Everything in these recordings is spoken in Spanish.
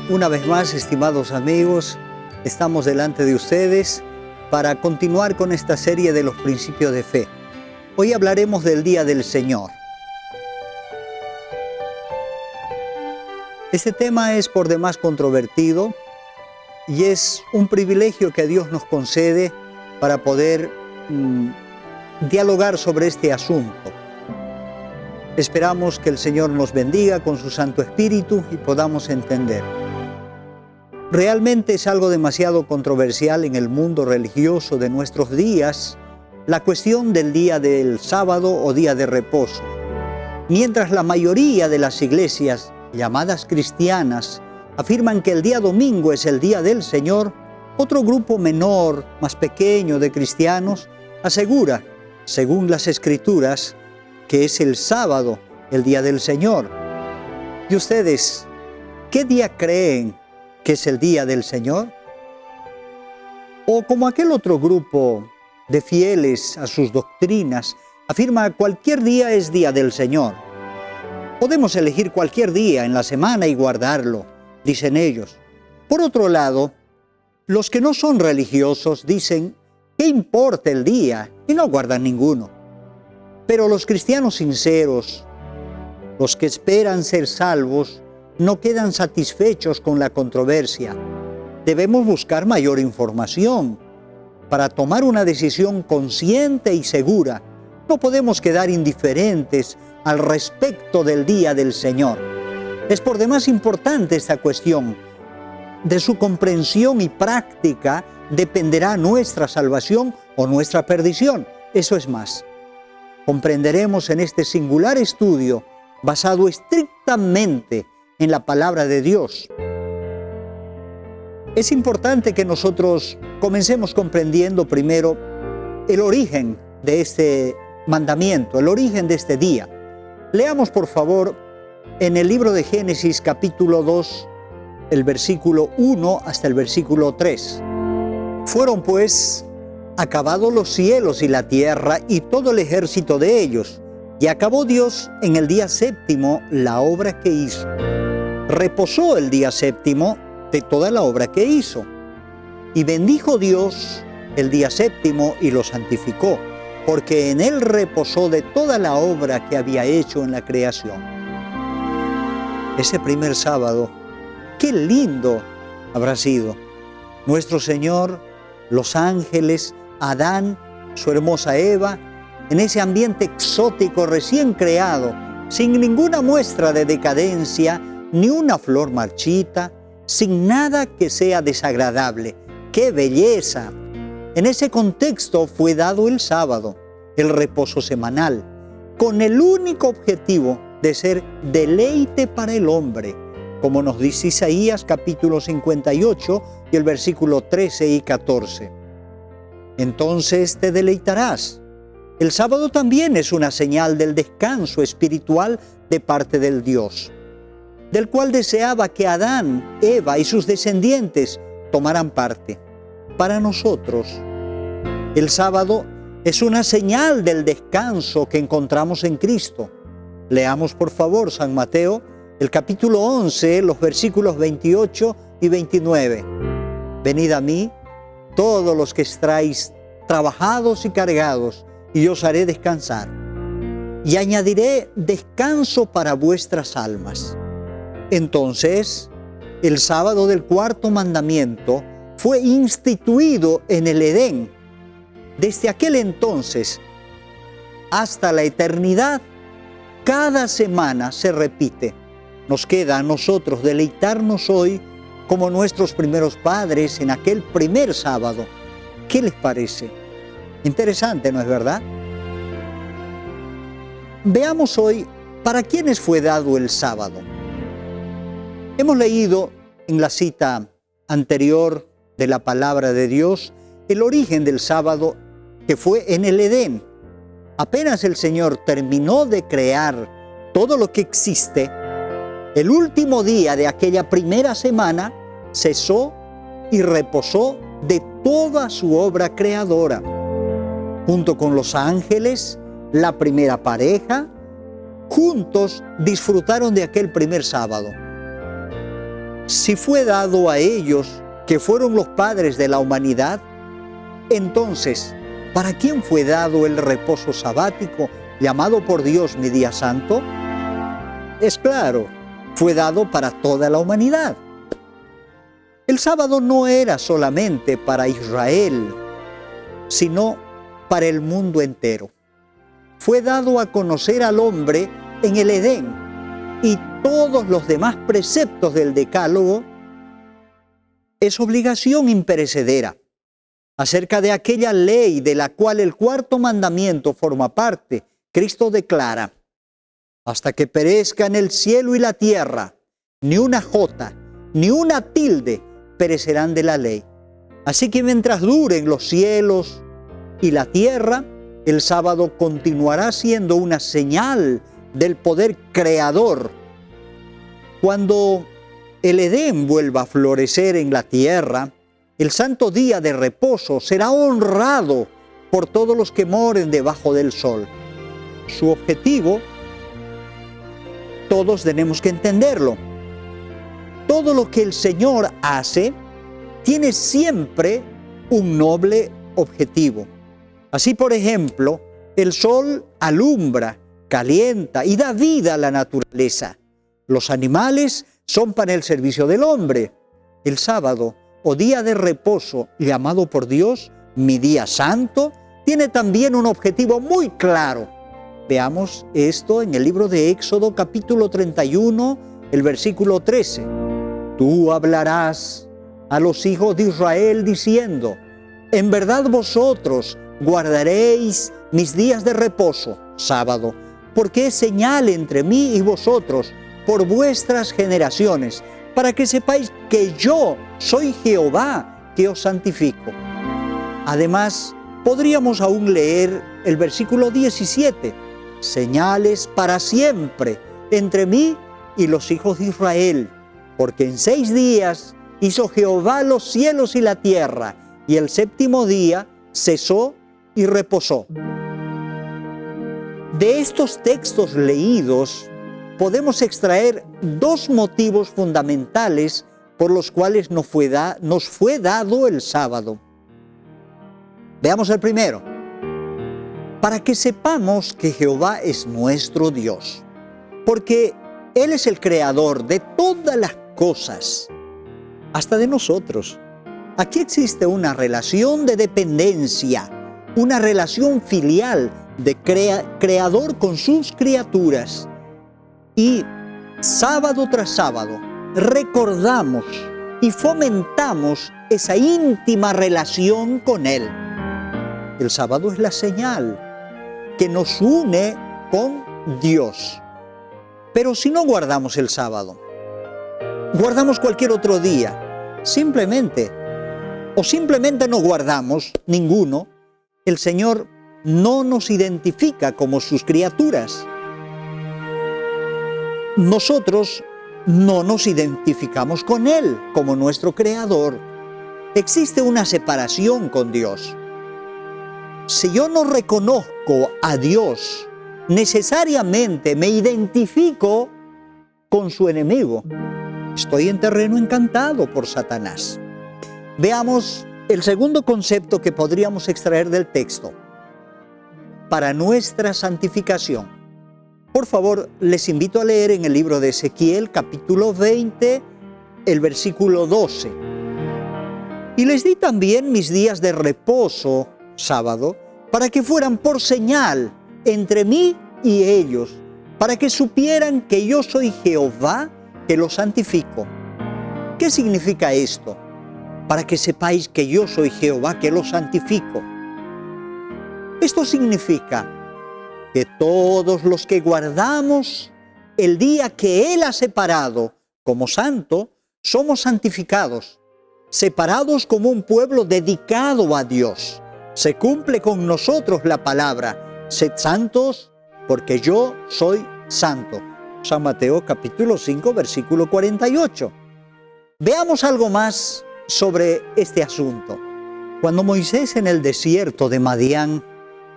Una vez más, estimados amigos, estamos delante de ustedes para continuar con esta serie de los principios de fe. Hoy hablaremos del Día del Señor. Este tema es por demás controvertido y es un privilegio que Dios nos concede para poder dialogar sobre este asunto. Esperamos que el Señor nos bendiga con su Santo Espíritu y podamos entender. Realmente es algo demasiado controversial en el mundo religioso de nuestros días la cuestión del día del sábado o día de reposo. Mientras la mayoría de las iglesias llamadas cristianas afirman que el día domingo es el día del Señor, otro grupo menor, más pequeño de cristianos asegura, según las Escrituras, que es el sábado, el día del Señor. ¿Y ustedes qué día creen que es el día del Señor? O como aquel otro grupo de fieles a sus doctrinas afirma cualquier día es día del Señor. Podemos elegir cualquier día en la semana y guardarlo, dicen ellos. Por otro lado, los que no son religiosos dicen, ¿qué importa el día? Y no guardan ninguno. Pero los cristianos sinceros, los que esperan ser salvos, no quedan satisfechos con la controversia. Debemos buscar mayor información para tomar una decisión consciente y segura. No podemos quedar indiferentes al respecto del día del Señor. Es por demás importante esta cuestión. De su comprensión y práctica dependerá nuestra salvación o nuestra perdición. Eso es más. Comprenderemos en este singular estudio, basado estrictamente en la palabra de Dios. Es importante que nosotros comencemos comprendiendo primero el origen de este mandamiento, el origen de este día. Leamos por favor en el libro de Génesis capítulo 2, el versículo 1 hasta el versículo 3. Fueron pues acabados los cielos y la tierra y todo el ejército de ellos, y acabó Dios en el día séptimo la obra que hizo. Reposó el día séptimo de toda la obra que hizo. Y bendijo Dios el día séptimo y lo santificó, porque en él reposó de toda la obra que había hecho en la creación. Ese primer sábado, qué lindo habrá sido. Nuestro Señor, los ángeles, Adán, su hermosa Eva, en ese ambiente exótico recién creado, sin ninguna muestra de decadencia, ni una flor marchita, sin nada que sea desagradable. ¡Qué belleza! En ese contexto fue dado el sábado, el reposo semanal, con el único objetivo de ser deleite para el hombre, como nos dice Isaías capítulo 58 y el versículo 13 y 14. Entonces te deleitarás. El sábado también es una señal del descanso espiritual de parte del Dios, del cual deseaba que Adán, Eva y sus descendientes tomaran parte. Para nosotros, el sábado es una señal del descanso que encontramos en Cristo. Leamos por favor San Mateo, el capítulo 11, los versículos 28 y 29. Venid a mí, todos los que estáis trabajados y cargados, y yo os haré descansar. Y añadiré descanso para vuestras almas. Entonces, el sábado del cuarto mandamiento fue instituido en el Edén. Desde aquel entonces hasta la eternidad, cada semana se repite. Nos queda a nosotros deleitarnos hoy como nuestros primeros padres en aquel primer sábado. ¿Qué les parece? Interesante, ¿no es verdad? Veamos hoy para quiénes fue dado el sábado. Hemos leído en la cita anterior de la palabra de Dios el origen del sábado que fue en el Edén. Apenas el Señor terminó de crear todo lo que existe, el último día de aquella primera semana cesó y reposó de toda su obra creadora. Junto con los ángeles, la primera pareja, juntos disfrutaron de aquel primer sábado. Si fue dado a ellos, que fueron los padres de la humanidad, entonces, ¿para quién fue dado el reposo sabático, llamado por Dios mi día santo? Es claro, fue dado para toda la humanidad. El sábado no era solamente para Israel, sino para el mundo entero. Fue dado a conocer al hombre en el Edén, y todos los demás preceptos del Decálogo es obligación imperecedera. Acerca de aquella ley de la cual el cuarto mandamiento forma parte, Cristo declara: hasta que perezcan el cielo y la tierra, ni una jota, ni una tilde perecerán de la ley. Así que mientras duren los cielos y la tierra, el sábado continuará siendo una señal del poder creador. Cuando el Edén vuelva a florecer en la tierra, el santo día de reposo será honrado por todos los que moren debajo del sol. Su objetivo, todos tenemos que entenderlo. Todo lo que el Señor hace tiene siempre un noble objetivo. Así, por ejemplo, el sol alumbra, calienta y da vida a la naturaleza. Los animales son para el servicio del hombre. El sábado, o día de reposo, llamado por Dios mi día santo, tiene también un objetivo muy claro. Veamos esto en el libro de Éxodo, capítulo 31, el versículo 13. Tú hablarás a los hijos de Israel diciendo: en verdad vosotros guardaréis mis días de reposo, sábado, porque es señal entre mí y vosotros por vuestras generaciones, para que sepáis que yo soy Jehová que os santifico. Además, podríamos aún leer el versículo 17. Señales para siempre entre mí y los hijos de Israel, porque en 6 días hizo Jehová los cielos y la tierra, y el séptimo día cesó y reposó. De estos textos leídos podemos extraer 2 motivos fundamentales por los cuales nos fue dado el sábado. Veamos el primero. Para que sepamos que Jehová es nuestro Dios, porque Él es el creador de todas las cosas, hasta de nosotros. Aquí existe una relación de dependencia, una relación filial de creador con sus criaturas. Y sábado tras sábado recordamos y fomentamos esa íntima relación con Él. El sábado es la señal que nos une con Dios. Pero si no guardamos el sábado, guardamos cualquier otro día, simplemente no guardamos ninguno, el Señor no nos identifica como sus criaturas. Nosotros no nos identificamos con Él como nuestro creador. Existe una separación con Dios. Si yo no reconozco a Dios, necesariamente me identifico con su enemigo. Estoy en terreno encantado por Satanás. Veamos el segundo concepto que podríamos extraer del texto. Para nuestra santificación. Por favor, les invito a leer en el libro de Ezequiel, capítulo 20, el versículo 12. Y les di también mis días de reposo, sábado, para que fueran por señal entre mí y ellos, para que supieran que yo soy Jehová que los santifico. ¿Qué significa esto? Para que sepáis que yo soy Jehová que los santifico. Esto significa que todos los que guardamos el día que Él ha separado como santo, somos santificados, separados como un pueblo dedicado a Dios. Se cumple con nosotros la palabra: sed santos, porque yo soy santo. San Mateo capítulo 5, versículo 48. Veamos algo más sobre este asunto. Cuando Moisés en el desierto de Madián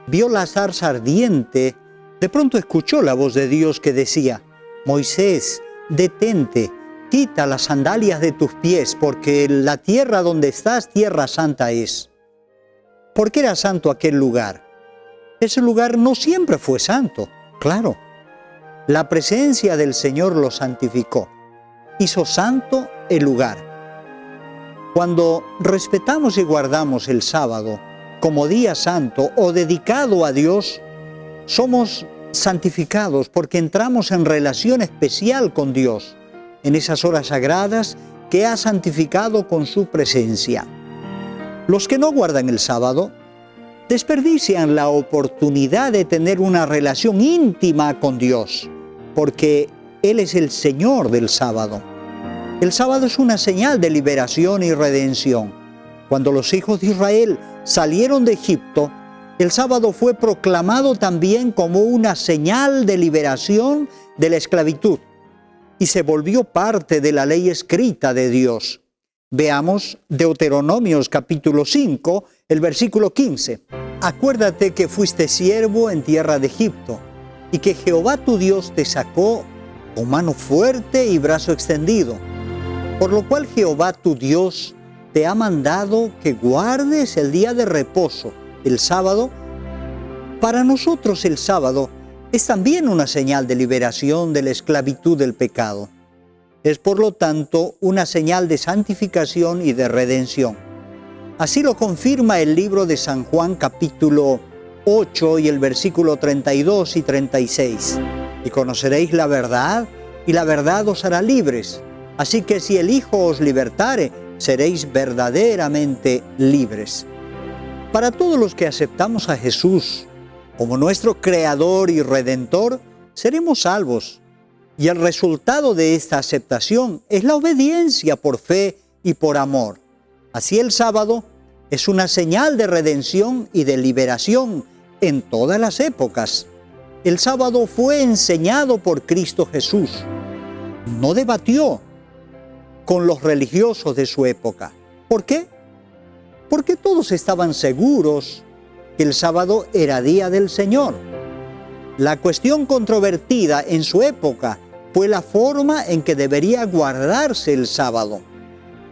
vio la zarza ardiente, de pronto escuchó la voz de Dios que decía: Moisés, detente, quita las sandalias de tus pies, porque la tierra donde estás, tierra santa es. ¿Por qué era santo aquel lugar? Ese lugar no siempre fue santo, claro. La presencia del Señor lo santificó, hizo santo el lugar. Cuando respetamos y guardamos el sábado como día santo o dedicado a Dios, somos santificados porque entramos en relación especial con Dios en esas horas sagradas que ha santificado con su presencia. Los que no guardan el sábado desperdician la oportunidad de tener una relación íntima con Dios, porque Él es el Señor del sábado. El sábado es una señal de liberación y redención. Cuando los hijos de Israel salieron de Egipto, el sábado fue proclamado también como una señal de liberación de la esclavitud y se volvió parte de la ley escrita de Dios. Veamos Deuteronomios capítulo 5, el versículo 15. Acuérdate que fuiste siervo en tierra de Egipto y que Jehová tu Dios te sacó con mano fuerte y brazo extendido. Por lo cual Jehová tu Dios te ha mandado que guardes el día de reposo, el sábado. Para nosotros el sábado es también una señal de liberación de la esclavitud del pecado. Es por lo tanto una señal de santificación y de redención. Así lo confirma el libro de San Juan capítulo 8 y el versículo 32 y 36. Y conoceréis la verdad, y la verdad os hará libres. Así que si el Hijo os libertare, seréis verdaderamente libres. Para todos los que aceptamos a Jesús como nuestro Creador y Redentor, seremos salvos. Y el resultado de esta aceptación es la obediencia por fe y por amor. Así el sábado es una señal de redención y de liberación en todas las épocas. El sábado fue enseñado por Cristo Jesús. No debatió con los religiosos de su época. ¿Por qué? Porque todos estaban seguros que el sábado era día del Señor. La cuestión controvertida en su época fue la forma en que debería guardarse el sábado.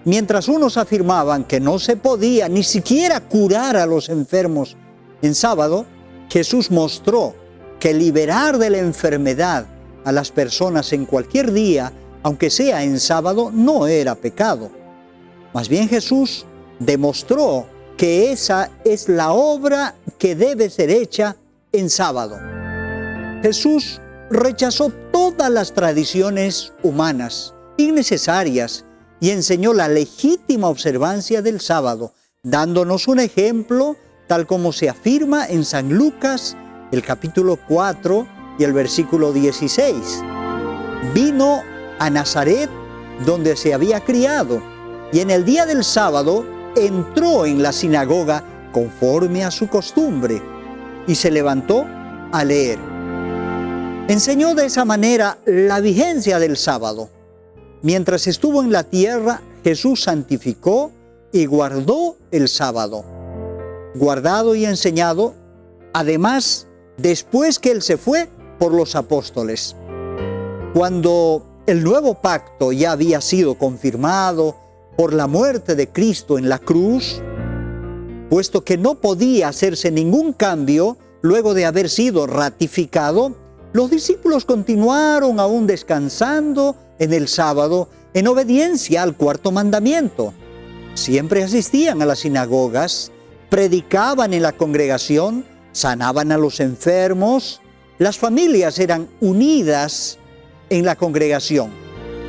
Mientras unos afirmaban que no se podía ni siquiera curar a los enfermos en sábado, Jesús mostró que liberar de la enfermedad a las personas en cualquier día, aunque sea en sábado, no era pecado. Más bien Jesús demostró que esa es la obra que debe ser hecha en sábado. Jesús rechazó todas las tradiciones humanas innecesarias y enseñó la legítima observancia del sábado, dándonos un ejemplo tal como se afirma en San Lucas, el capítulo 4 y el versículo 16. Vino a Nazaret, donde se había criado, y en el día del sábado entró en la sinagoga conforme a su costumbre, y se levantó a leer. Enseñó de esa manera la vigencia del sábado. Mientras estuvo en la tierra, Jesús santificó y guardó el sábado. Guardado y enseñado, además, después que Él se fue por los apóstoles. Cuando el nuevo pacto ya había sido confirmado por la muerte de Cristo en la cruz, puesto que no podía hacerse ningún cambio luego de haber sido ratificado, los discípulos continuaron aún descansando en el sábado en obediencia al cuarto mandamiento. Siempre asistían a las sinagogas, predicaban en la congregación, sanaban a los enfermos, las familias eran unidas en la congregación,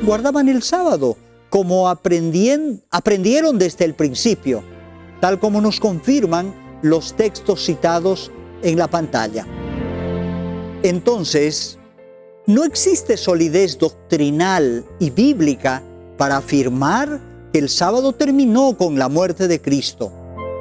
guardaban el sábado como aprendieron desde el principio, tal como nos confirman los textos citados en la pantalla. Entonces, no existe solidez doctrinal y bíblica para afirmar que el sábado terminó con la muerte de Cristo.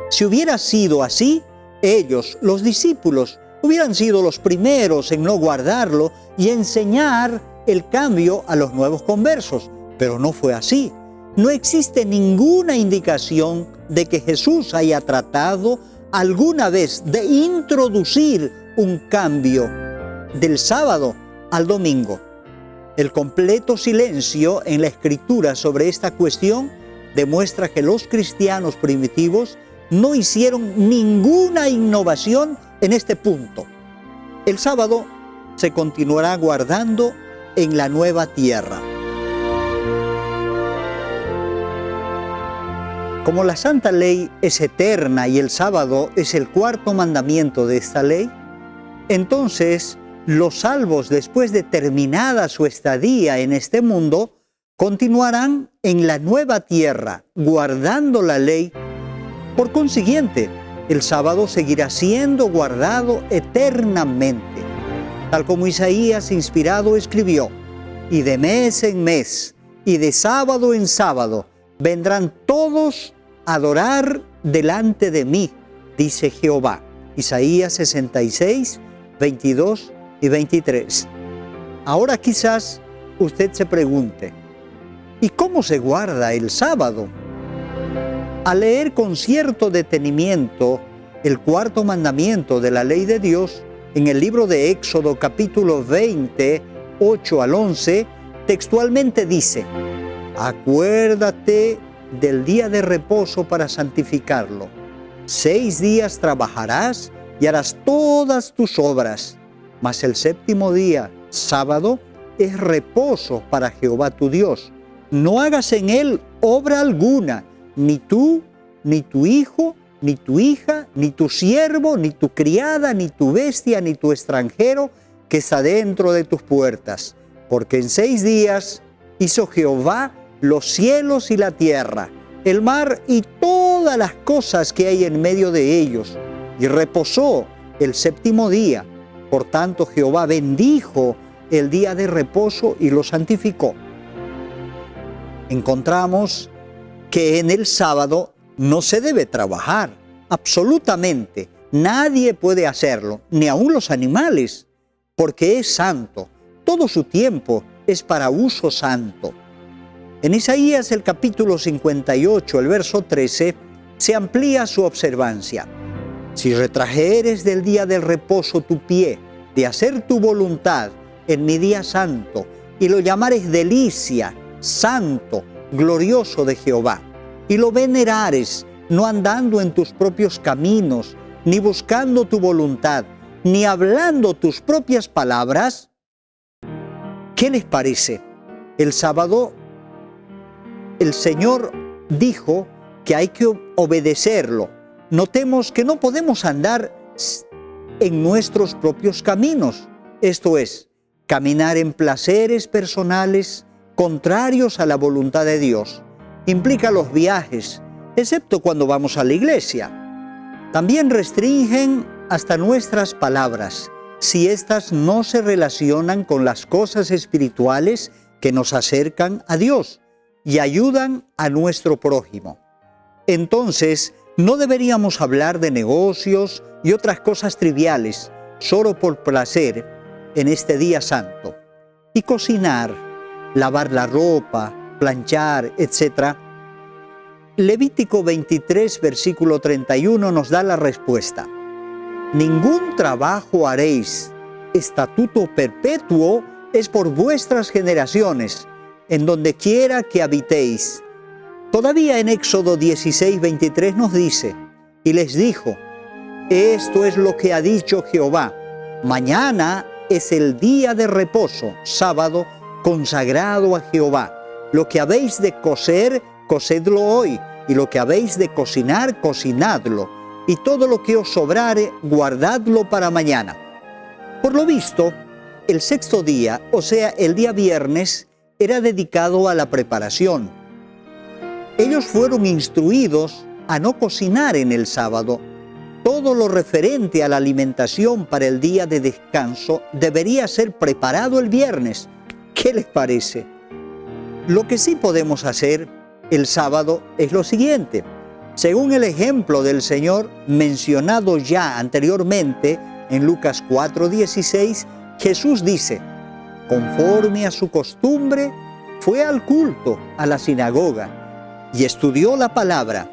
Si hubiera sido así, ellos, los discípulos, hubieran sido los primeros en no guardarlo y enseñar el cambio a los nuevos conversos. Pero no fue así. No existe ninguna indicación de que Jesús haya tratado alguna vez de introducir un cambio del sábado al domingo. El completo silencio en la Escritura sobre esta cuestión demuestra que los cristianos primitivos no hicieron ninguna innovación en este punto. El sábado se continuará guardando en la nueva tierra. Como la Santa Ley es eterna y el sábado es el cuarto mandamiento de esta ley, entonces los salvos, después de terminada su estadía en este mundo, continuarán en la nueva tierra, guardando la ley. Por consiguiente, el sábado seguirá siendo guardado eternamente, tal como Isaías, inspirado, escribió: y de mes en mes, y de sábado en sábado, vendrán todos a adorar delante de mí, dice Jehová. Isaías 66, 22 y 23. Ahora quizás usted se pregunte, ¿y cómo se guarda el sábado? Al leer con cierto detenimiento el cuarto mandamiento de la ley de Dios, en el libro de Éxodo capítulo 20, 8 al 11, textualmente dice: acuérdate del día de reposo para santificarlo. 6 días trabajarás y harás todas tus obras, mas el séptimo día, sábado, es reposo para Jehová tu Dios. No hagas en él obra alguna, ni tú, ni tu hijo, ni tu hija, ni tu siervo, ni tu criada, ni tu bestia, ni tu extranjero que está dentro de tus puertas. Porque en 6 días hizo Jehová los cielos y la tierra, el mar y todas las cosas que hay en medio de ellos, y reposó el séptimo día. Por tanto, Jehová bendijo el día de reposo y lo santificó. Encontramos que en el sábado no se debe trabajar, absolutamente. Nadie puede hacerlo, ni aun los animales, porque es santo. Todo su tiempo es para uso santo. En Isaías, el capítulo 58, el verso 13, se amplía su observancia. Si retrajeres del día del reposo tu pie, de hacer tu voluntad en mi día santo, y lo llamares delicia, santo, glorioso de Jehová, y lo venerares, no andando en tus propios caminos, ni buscando tu voluntad, ni hablando tus propias palabras, ¿qué les parece? El sábado, el Señor dijo que hay que obedecerlo. Notemos que no podemos andar en nuestros propios caminos, esto es, caminar en placeres personales contrarios a la voluntad de Dios. Implica los viajes, excepto cuando vamos a la iglesia. También restringen hasta nuestras palabras, si éstas no se relacionan con las cosas espirituales que nos acercan a Dios y ayudan a nuestro prójimo. Entonces, no deberíamos hablar de negocios y otras cosas triviales, solo por placer, en este día santo. Y cocinar, lavar la ropa, planchar, etc. Levítico 23, versículo 31 nos da la respuesta. Ningún trabajo haréis, estatuto perpetuo es por vuestras generaciones, en donde quiera que habitéis. Todavía en Éxodo 16, 23 nos dice, y les dijo, esto es lo que ha dicho Jehová, mañana es el día de reposo, sábado, consagrado a Jehová. Lo que habéis de cocer, cocedlo hoy, y lo que habéis de cocinar, cocinadlo, y todo lo que os sobrare, guardadlo para mañana. Por lo visto, el sexto día, o sea, el día viernes, era dedicado a la preparación. Ellos fueron instruidos a no cocinar en el sábado. Todo lo referente a la alimentación para el día de descanso debería ser preparado el viernes. ¿Qué les parece? Lo que sí podemos hacer el sábado es lo siguiente. Según el ejemplo del Señor mencionado ya anteriormente en Lucas 4:16, Jesús dice, conforme a su costumbre, fue al culto, a la sinagoga, y estudió la palabra.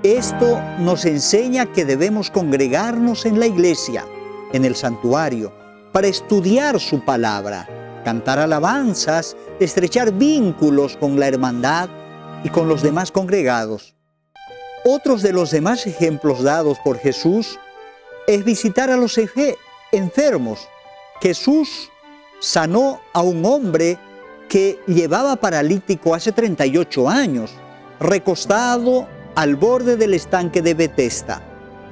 Esto nos enseña que debemos congregarnos en la iglesia, en el santuario, para estudiar su palabra, cantar alabanzas, estrechar vínculos con la hermandad y con los demás congregados. Otros de los demás ejemplos dados por Jesús es visitar a los enfermos. Jesús sanó a un hombre que llevaba paralítico hace 38 años, recostado al borde del estanque de Betesda.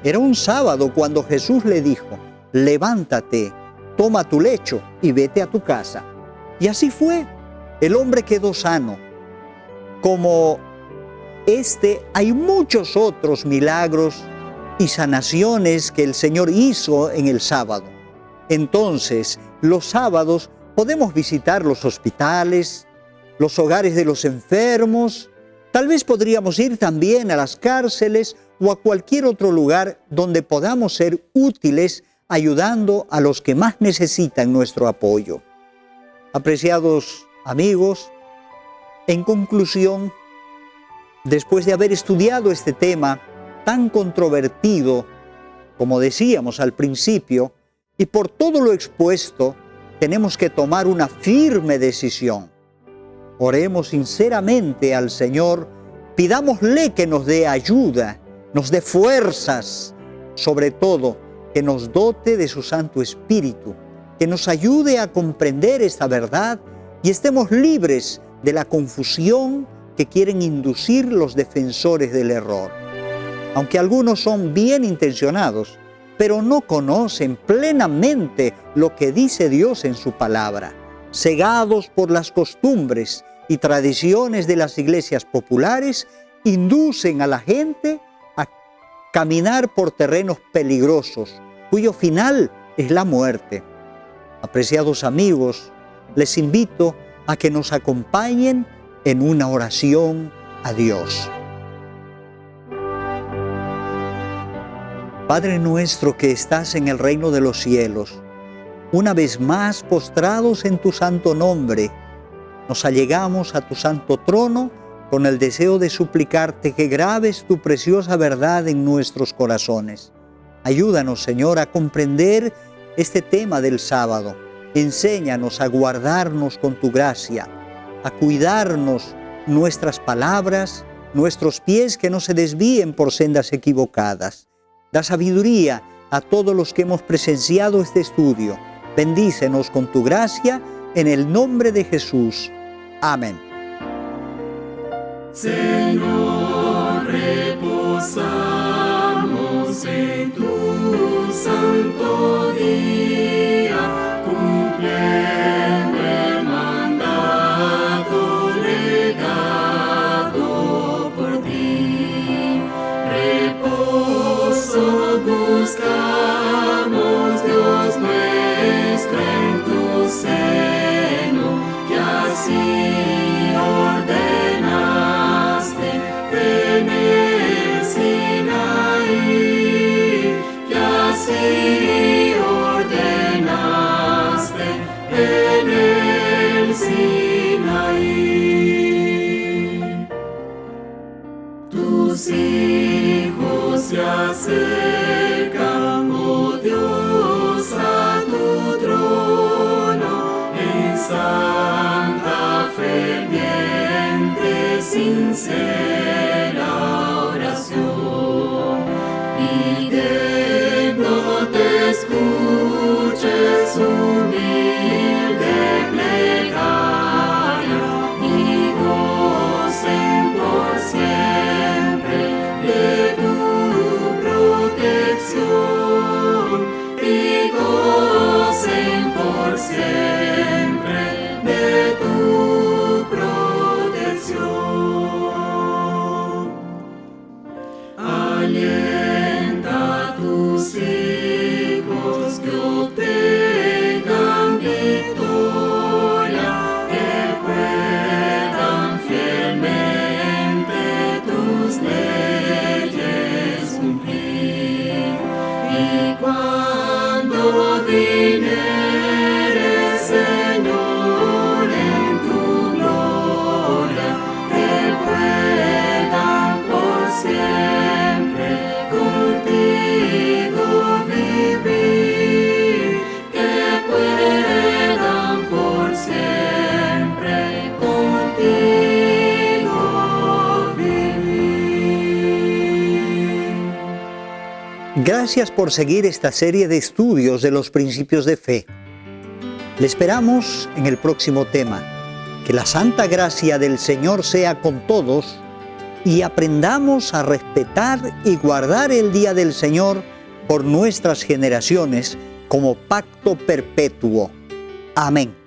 Era un sábado cuando Jesús le dijo: levántate, toma tu lecho y vete a tu casa. Y así fue. El hombre quedó sano. Como hay muchos otros milagros y sanaciones que el Señor hizo en el sábado. Entonces, los sábados podemos visitar los hospitales, los hogares de los enfermos. Tal vez podríamos ir también a las cárceles o a cualquier otro lugar donde podamos ser útiles ayudando a los que más necesitan nuestro apoyo. Apreciados amigos, en conclusión, después de haber estudiado este tema tan controvertido, como decíamos al principio, y por todo lo expuesto, tenemos que tomar una firme decisión. Oremos sinceramente al Señor, pidámosle que nos dé ayuda, nos dé fuerzas, sobre todo que nos dote de su Santo Espíritu, que nos ayude a comprender esta verdad y estemos libres de la confusión que quieren inducir los defensores del error. Aunque algunos son bien intencionados, pero no conocen plenamente lo que dice Dios en su palabra, cegados por las costumbres y tradiciones de las iglesias populares, inducen a la gente a caminar por terrenos peligrosos, cuyo final es la muerte. Apreciados amigos, les invito a que nos acompañen en una oración a Dios. Padre nuestro que estás en el reino de los cielos, una vez más postrados en tu santo nombre, nos allegamos a tu santo trono con el deseo de suplicarte que grabes tu preciosa verdad en nuestros corazones. Ayúdanos, Señor, a comprender este tema del sábado. Enséñanos a guardarnos con tu gracia, a cuidarnos nuestras palabras, nuestros pies que no se desvíen por sendas equivocadas. Da sabiduría a todos los que hemos presenciado este estudio. Bendícenos con tu gracia, en el nombre de Jesús. Amén. Señor, reposamos en tu santo día, cumpliendo el mandato legado por ti. Reposo buscamos, Dios nuestro, en tu seno, que así ordenaste en el Sinaí, que así ordenaste en el Sinaí. Tus hijos se acercan, oh Dios, a tu trono, en santa, ferviente, sincera oración, pidiendo te escuches humilde plegaria y gocen por siempre de tu protección, y gocen por siempre de tu protección. Alienta a tus hijos que obtengan victoria, que puedan fielmente tus leyes cumplir. Y cuando vinieres Gracias por seguir esta serie de estudios de los principios de fe. Le esperamos en el próximo tema. Que la santa gracia del Señor sea con todos y aprendamos a respetar y guardar el día del Señor por nuestras generaciones como pacto perpetuo. Amén.